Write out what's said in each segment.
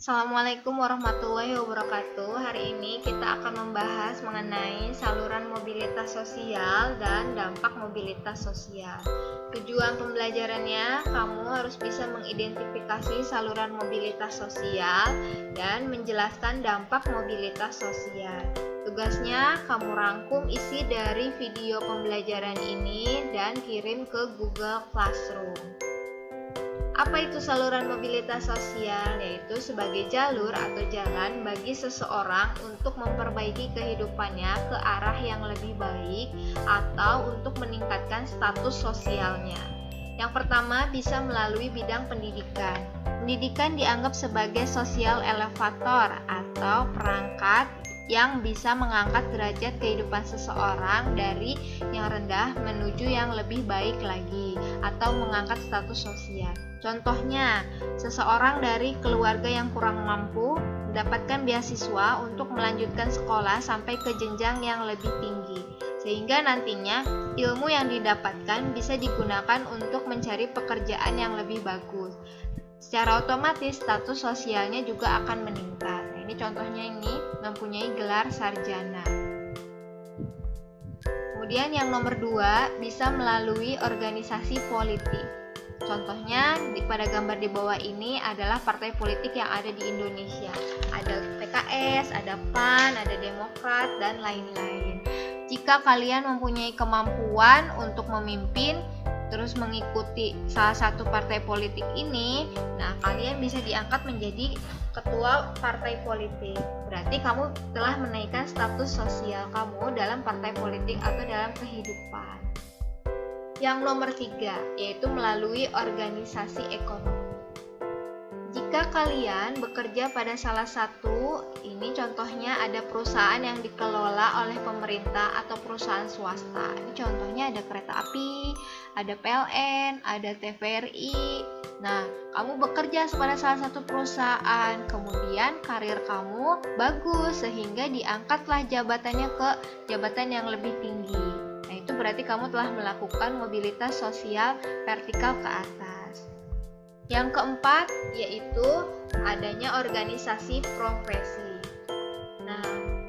Assalamualaikum warahmatullahi wabarakatuh. Hari ini kita akan membahas mengenai saluran mobilitas sosial dan dampak mobilitas sosial. Tujuan pembelajarannya, kamu harus bisa mengidentifikasi saluran mobilitas sosial dan menjelaskan dampak mobilitas sosial. Tugasnya, kamu rangkum isi dari video pembelajaran ini dan kirim ke Google Classroom. Apa itu saluran mobilitas sosial? Yaitu sebagai jalur atau jalan bagi seseorang untuk memperbaiki kehidupannya ke arah yang lebih baik atau untuk meningkatkan status sosialnya. Yang pertama, bisa melalui bidang pendidikan. Pendidikan dianggap sebagai social elevator atau perangkat yang bisa mengangkat derajat kehidupan seseorang dari yang rendah menuju yang lebih baik lagi atau mengangkat status sosial. Contohnya, seseorang dari keluarga yang kurang mampu mendapatkan beasiswa untuk melanjutkan sekolah sampai ke jenjang yang lebih tinggi, sehingga nantinya ilmu yang didapatkan bisa digunakan untuk mencari pekerjaan yang lebih bagus. Secara otomatis status sosialnya juga akan meningkat. Nah, ini contohnya ini mempunyai gelar sarjana. Kemudian yang nomor 2, bisa melalui organisasi politik. Contohnya pada gambar di bawah ini adalah partai politik yang ada di Indonesia. Ada PKS, ada PAN, ada Demokrat, dan lain-lain. Jika kalian mempunyai kemampuan untuk memimpin, terus mengikuti salah satu partai politik ini, nah kalian bisa diangkat menjadi ketua partai politik. Berarti kamu telah menaikkan status sosial kamu dalam partai politik atau dalam kehidupan. Yang nomor 3, yaitu melalui organisasi ekonomi. Jika kalian bekerja pada salah satu, ini contohnya ada perusahaan yang dikelola oleh pemerintah atau perusahaan swasta. Ini contohnya ada kereta api, ada PLN, ada TVRI. Nah, kamu bekerja pada salah satu perusahaan, kemudian karir kamu bagus sehingga diangkatlah jabatannya ke jabatan yang lebih tinggi. Nah, itu berarti kamu telah melakukan mobilitas sosial vertikal ke atas. Yang keempat, yaitu adanya organisasi profesi. Nah,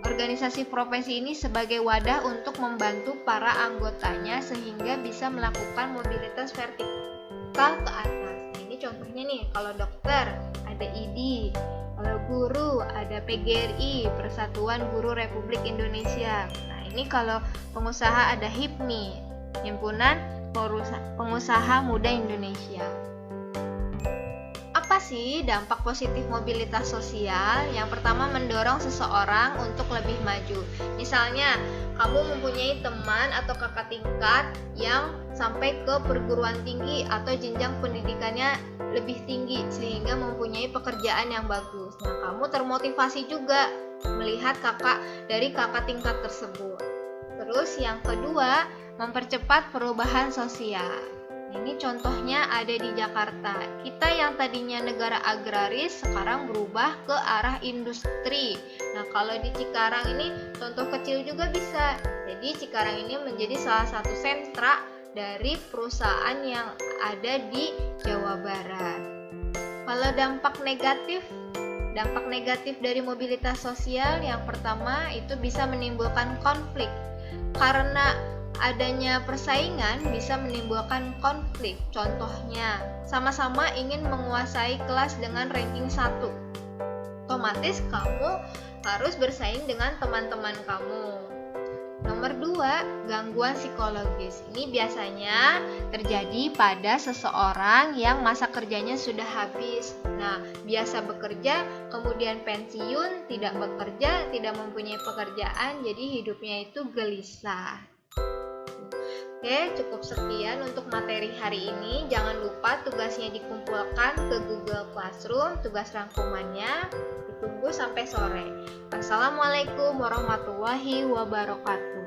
organisasi profesi ini sebagai wadah untuk membantu para anggotanya sehingga bisa melakukan mobilitas vertikal ke atas. Nah, ini contohnya nih, kalau dokter ada ID, kalau guru ada PGRI, Persatuan Guru Republik Indonesia. Nah, ini kalau pengusaha ada HIPMI, Himpunan Pengusaha Muda Indonesia. Apa sih dampak positif mobilitas sosial? Yang pertama, mendorong seseorang untuk lebih maju. Misalnya, kamu mempunyai teman atau kakak tingkat yang sampai ke perguruan tinggi atau jenjang pendidikannya lebih tinggi sehingga mempunyai pekerjaan yang bagus. Nah, kamu termotivasi juga melihat kakak tingkat tersebut. Terus yang kedua, mempercepat perubahan sosial. Ini contohnya ada di Jakarta. Kita yang tadinya negara agraris sekarang berubah ke arah industri. Nah, kalau di Cikarang ini contoh kecil juga bisa. Jadi Cikarang ini menjadi salah satu sentra dari perusahaan yang ada di Jawa Barat. Kalau dampak negatif dari mobilitas sosial, yang pertama itu bisa menimbulkan konflik. Karena adanya persaingan bisa menimbulkan konflik. Contohnya, sama-sama ingin menguasai kelas dengan ranking 1. Otomatis kamu harus bersaing dengan teman-teman kamu. Nomor 2, gangguan psikologis. Ini biasanya terjadi pada seseorang yang masa kerjanya sudah habis. Nah, biasa bekerja, kemudian pensiun, tidak bekerja, tidak mempunyai pekerjaan, jadi hidupnya itu gelisah. Oke, cukup sekian untuk materi hari ini. Jangan lupa tugasnya dikumpulkan ke Google Classroom, tugas rangkumannya. Ditunggu sampai sore. Wassalamualaikum warahmatullahi wabarakatuh.